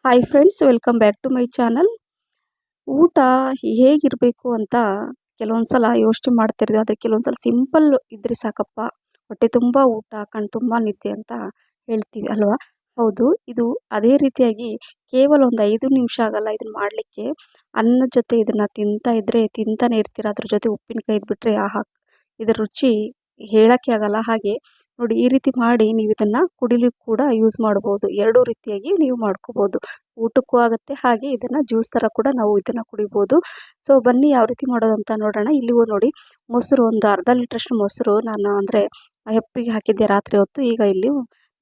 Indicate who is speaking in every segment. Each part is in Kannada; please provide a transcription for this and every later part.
Speaker 1: Hi friends, welcome back to my channel. ಊಟ ಹೇಗಿರಬೇಕು ಅಂತ ಕೆಲವೊಂದು ಸಲ ಯೋಚನೆ ಮಾಡ್ತಿರ್ತೀವಿ. ಆದರೆ ಕೆಲವೊಂದು ಸಲ ಸಿಂಪಲ್ ಇದ್ರೆ ಸಾಕಪ್ಪ, ಹೊಟ್ಟೆ ತುಂಬ ಊಟ, ಕಣ್ಣು ತುಂಬ ನಿದ್ದೆ ಅಂತ ಹೇಳ್ತೀವಿ ಅಲ್ವಾ? ಹೌದು, ಇದು ಅದೇ ರೀತಿಯಾಗಿ ಕೇವಲ ಒಂದು 5 ನಿಮಿಷ ಆಗಲ್ಲ ಇದನ್ನ ಮಾಡಲಿಕ್ಕೆ. ಅನ್ನದ ಜೊತೆ ಇದನ್ನು ತಿಂತಾ ಇದ್ದರೆ ತಿಂತಾನೆ ಇರ್ತೀರ. ಅದ್ರ ಜೊತೆ ಉಪ್ಪಿನಕಾಯಿ ಇದ್ಬಿಟ್ರೆ ಆಹಾ, ಇದರ ರುಚಿ ಹೇಳೋಕ್ಕೆ ಆಗಲ್ಲ. ಹಾಗೆ ನೋಡಿ, ಈ ರೀತಿ ಮಾಡಿ ನೀವು ಇದನ್ನು ಕುಡಿಲಿಕ್ಕೆ ಕೂಡ ಯೂಸ್ ಮಾಡ್ಬೋದು. ಎರಡೂ ರೀತಿಯಾಗಿ ನೀವು ಮಾಡ್ಕೋಬೋದು. ಊಟಕ್ಕೂ ಆಗುತ್ತೆ, ಹಾಗೆ ಇದನ್ನು ಜ್ಯೂಸ್ ಥರ ಕೂಡ ನಾವು ಇದನ್ನು ಕುಡಿಬೋದು. ಸೊ ಬನ್ನಿ ಯಾವ ರೀತಿ ಮಾಡೋದಂತ ನೋಡೋಣ. ಇಲ್ಲಿಗೂ ನೋಡಿ, ಮೊಸರು ಒಂದು ಅರ್ಧ ಲೀಟ್ರಷ್ಟು ಮೊಸರು ನಾನು ಅಂದರೆ ಹೆಪ್ಪಿಗೆ ಹಾಕಿದ್ದೆ ರಾತ್ರಿ ಹೊತ್ತು. ಈಗ ಇಲ್ಲಿ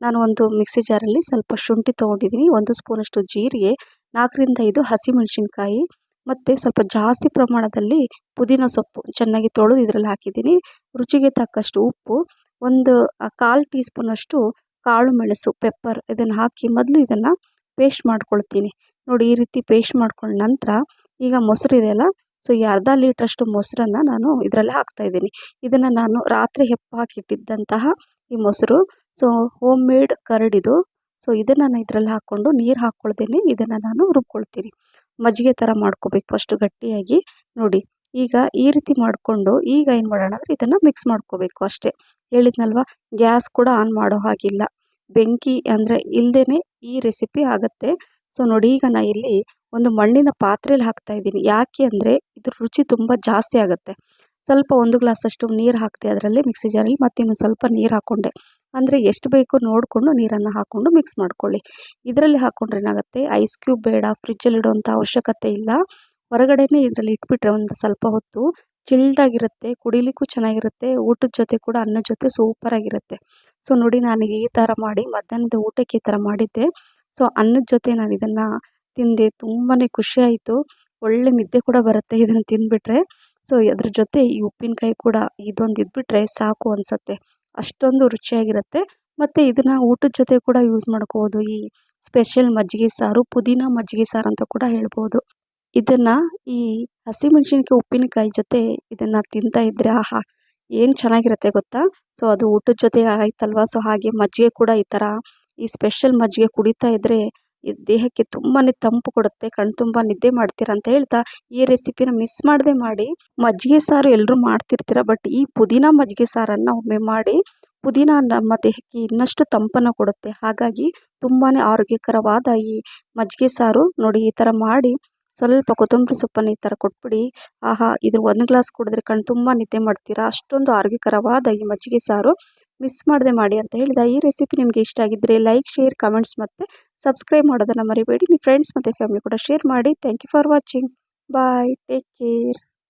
Speaker 1: ನಾನು ಒಂದು ಮಿಕ್ಸಿ ಜಾರಲ್ಲಿ ಸ್ವಲ್ಪ ಶುಂಠಿ ತೊಗೊಂಡಿದ್ದೀನಿ, 1 ಸ್ಪೂನಷ್ಟು ಜೀರಿಗೆ, 4ರಿಂದ 5 ಹಸಿಮೆಣಸಿನ್ಕಾಯಿ, ಮತ್ತು ಸ್ವಲ್ಪ ಜಾಸ್ತಿ ಪ್ರಮಾಣದಲ್ಲಿ ಪುದೀನ ಸೊಪ್ಪು ಚೆನ್ನಾಗಿ ತೊಳೆದು ಇದರಲ್ಲಿ ಹಾಕಿದ್ದೀನಿ. ರುಚಿಗೆ ತಕ್ಕಷ್ಟು ಉಪ್ಪು, ಒಂದು 1/4 ಟೀ ಸ್ಪೂನಷ್ಟು ಕಾಳು ಮೆಣಸು ಪೆಪ್ಪರ್, ಇದನ್ನು ಹಾಕಿ ಮೊದಲು ಇದನ್ನು ಪೇಸ್ಟ್ ಮಾಡ್ಕೊಳ್ತೀನಿ. ನೋಡಿ, ಈ ರೀತಿ ಪೇಸ್ಟ್ ಮಾಡ್ಕೊಂಡ ನಂತರ ಈಗ ಮೊಸರು ಇದೆಯಲ್ಲ, ಸೊ ಈ ಅರ್ಧ ಲೀಟ್ರಷ್ಟು ಮೊಸರನ್ನು ನಾನು ಇದರಲ್ಲಿ ಹಾಕ್ತಾಯಿದ್ದೀನಿ. ಇದನ್ನು ನಾನು ರಾತ್ರಿ ಹೆಪ್ಪು ಹಾಕಿಟ್ಟಿದ್ದಂತಹ ಈ ಮೊಸರು, ಸೊ ಹೋಮ್ ಮೇಡ್ ಕರಡಿದು. ಸೊ ಇದನ್ನು ನಾನು ಇದರಲ್ಲಿ ಹಾಕ್ಕೊಂಡು ನೀರು ಹಾಕ್ಕೊಳ್ತೀನಿ. ಇದನ್ನು ನಾನು ರುಬ್ಕೊಳ್ತೀನಿ. ಮಜ್ಜಿಗೆ ಥರ ಮಾಡ್ಕೋಬೇಕು ಅಷ್ಟು ಗಟ್ಟಿಯಾಗಿ. ನೋಡಿ, ಈಗ ಈ ರೀತಿ ಮಾಡಿಕೊಂಡು ಈಗ ಏನು ಮಾಡೋಣ ಅಂದರೆ ಇದನ್ನು ಮಿಕ್ಸ್ ಮಾಡ್ಕೋಬೇಕು ಅಷ್ಟೇ. ಹೇಳಿದ್ನಲ್ವ, ಗ್ಯಾಸ್ ಕೂಡ ಆನ್ ಮಾಡೋ ಹಾಗಿಲ್ಲ. ಬೆಂಕಿ ಅಂದರೆ ಇಲ್ಲದೇ ಈ ರೆಸಿಪಿ ಆಗುತ್ತೆ. ಸೊ ನೋಡಿ, ಈಗ ನಾನು ಇಲ್ಲಿ ಒಂದು ಮಣ್ಣಿನ ಪಾತ್ರೆಯಲ್ಲಿ ಹಾಕ್ತಾಯಿದ್ದೀನಿ. ಯಾಕೆ ಅಂದರೆ ಇದ್ರ ರುಚಿ ತುಂಬ ಜಾಸ್ತಿ ಆಗುತ್ತೆ. ಸ್ವಲ್ಪ 1 ಗ್ಲಾಸಷ್ಟು ನೀರು ಹಾಕ್ತೆ ಅದರಲ್ಲಿ ಮಿಕ್ಸಿ ಜಾರಲ್ಲಿ, ಮತ್ತು ಇನ್ನೊಂದು ಸ್ವಲ್ಪ ನೀರು ಹಾಕ್ಕೊಂಡೆ. ಅಂದರೆ ಎಷ್ಟು ಬೇಕೋ ನೋಡಿಕೊಂಡು ನೀರನ್ನು ಹಾಕ್ಕೊಂಡು ಮಿಕ್ಸ್ ಮಾಡ್ಕೊಳ್ಳಿ. ಇದರಲ್ಲಿ ಹಾಕ್ಕೊಂಡ್ರೆ ಏನಾಗುತ್ತೆ, ಐಸ್ ಕ್ಯೂಬ್ ಬೇಡ, ಫ್ರಿಜ್ಜಲ್ಲಿ ಇಡುವಂಥ ಅವಶ್ಯಕತೆ ಇಲ್ಲ. ಹೊರಗಡೆನೇ ಇದರಲ್ಲಿ ಇಟ್ಬಿಟ್ರೆ ಒಂದು ಸ್ವಲ್ಪ ಹೊತ್ತು ಚಿಲ್ಡಾಗಿರುತ್ತೆ, ಕುಡಿಲಿಕ್ಕೂ ಚೆನ್ನಾಗಿರುತ್ತೆ. ಊಟದ ಜೊತೆ ಕೂಡ ಅನ್ನದ ಜೊತೆ ಸೂಪರಾಗಿರುತ್ತೆ. ಸೊ ನೋಡಿ, ನಾನು ಈ ಥರ ಮಾಡಿ ಮಧ್ಯಾಹ್ನದ ಊಟಕ್ಕೆ ಈ ಥರ ಮಾಡಿದ್ದೆ. ಸೊ ಅನ್ನದ ಜೊತೆ ನಾನು ಇದನ್ನು ತಿಂದೆ, ತುಂಬಾ ಖುಷಿಯಾಯಿತು. ಒಳ್ಳೆ ನಿದ್ದೆ ಕೂಡ ಬರುತ್ತೆ ಇದನ್ನು ತಿಂದುಬಿಟ್ರೆ. ಸೊ ಅದ್ರ ಜೊತೆ ಈ ಉಪ್ಪಿನಕಾಯಿ ಕೂಡ ಇದೊಂದು ಇದ್ಬಿಟ್ರೆ ಸಾಕು ಅನಿಸುತ್ತೆ, ಅಷ್ಟೊಂದು ರುಚಿಯಾಗಿರುತ್ತೆ. ಮತ್ತು ಇದನ್ನು ಊಟದ ಜೊತೆ ಕೂಡ ಯೂಸ್ ಮಾಡ್ಕೋಬೋದು. ಈ ಸ್ಪೆಷಲ್ ಮಜ್ಜಿಗೆ ಸಾರು, ಪುದೀನ ಮಜ್ಜಿಗೆ ಸಾರು ಅಂತ ಕೂಡ ಹೇಳ್ಬೋದು. ಇದನ್ನು ಈ ಹಸಿಮೆಣಸಿನ್ಕಾಯಿ ಉಪ್ಪಿನಕಾಯಿ ಜೊತೆ ಇದನ್ನು ತಿಂತಾ ಇದ್ದರೆ ಆಹಾ, ಏನು ಚೆನ್ನಾಗಿರುತ್ತೆ ಗೊತ್ತಾ? ಸೊ ಅದು ಊಟದ ಜೊತೆ ಆಯ್ತಲ್ವ. ಸೊ ಹಾಗೆ ಮಜ್ಜಿಗೆ ಕೂಡ ಈ ಥರ ಈ ಸ್ಪೆಷಲ್ ಮಜ್ಜಿಗೆ ಕುಡಿತಾ ಇದ್ದರೆ ದೇಹಕ್ಕೆ ತುಂಬಾ ತಂಪು ಕೊಡುತ್ತೆ, ಕಣ್ಣು ತುಂಬ ನಿದ್ದೆ ಮಾಡ್ತೀರ ಅಂತ ಹೇಳ್ತಾ ಈ ರೆಸಿಪಿನ ಮಿಸ್ ಮಾಡದೆ ಮಾಡಿ. ಮಜ್ಜಿಗೆ ಸಾರು ಎಲ್ಲರೂ ಮಾಡ್ತಿರ್ತೀರ, ಬಟ್ ಈ ಪುದೀನ ಮಜ್ಜಿಗೆ ಸಾರನ್ನು ಒಮ್ಮೆ ಮಾಡಿ. ಪುದೀನ ನಮ್ಮ ದೇಹಕ್ಕೆ ಇನ್ನಷ್ಟು ತಂಪನ್ನು ಕೊಡುತ್ತೆ. ಹಾಗಾಗಿ ತುಂಬಾ ಆರೋಗ್ಯಕರವಾದ ಈ ಮಜ್ಜಿಗೆ ಸಾರು ನೋಡಿ, ಈ ಥರ ಮಾಡಿ ಸ್ವಲ್ಪ ಕೊತ್ತಂಬರಿ ಸೊಪ್ಪನ್ನು ಈ ಥರ ಕೊಟ್ಬಿಡಿ. ಆಹಾ, ಇದ್ರ 1 ಗ್ಲಾಸ್ ಕುಡಿದ್ರೆ ಕಣ್ಣು ತುಂಬ ನಿದ್ದೆ ಮಾಡ್ತೀರಾ. ಅಷ್ಟೊಂದು ಆರೋಗ್ಯಕರವಾದ ಈ ಮಜ್ಜಿಗೆ ಸಾರು ಮಿಸ್ ಮಾಡದೆ ಮಾಡಿ ಅಂತ ಹೇಳಿದ. ಈ ರೆಸಿಪಿ ನಿಮಗೆ ಇಷ್ಟ ಆಗಿದ್ದರೆ ಲೈಕ್, ಶೇರ್, ಕಮೆಂಟ್ಸ್ ಮತ್ತು ಸಬ್ಸ್ಕ್ರೈಬ್ ಮಾಡೋದನ್ನು ಮರಿಬೇಡಿ. ನಿಮ್ಮ ಫ್ರೆಂಡ್ಸ್ ಮತ್ತು ಫ್ಯಾಮಿಲಿ ಕೂಡ ಶೇರ್ ಮಾಡಿ. Thank you for watching. Bye, take care.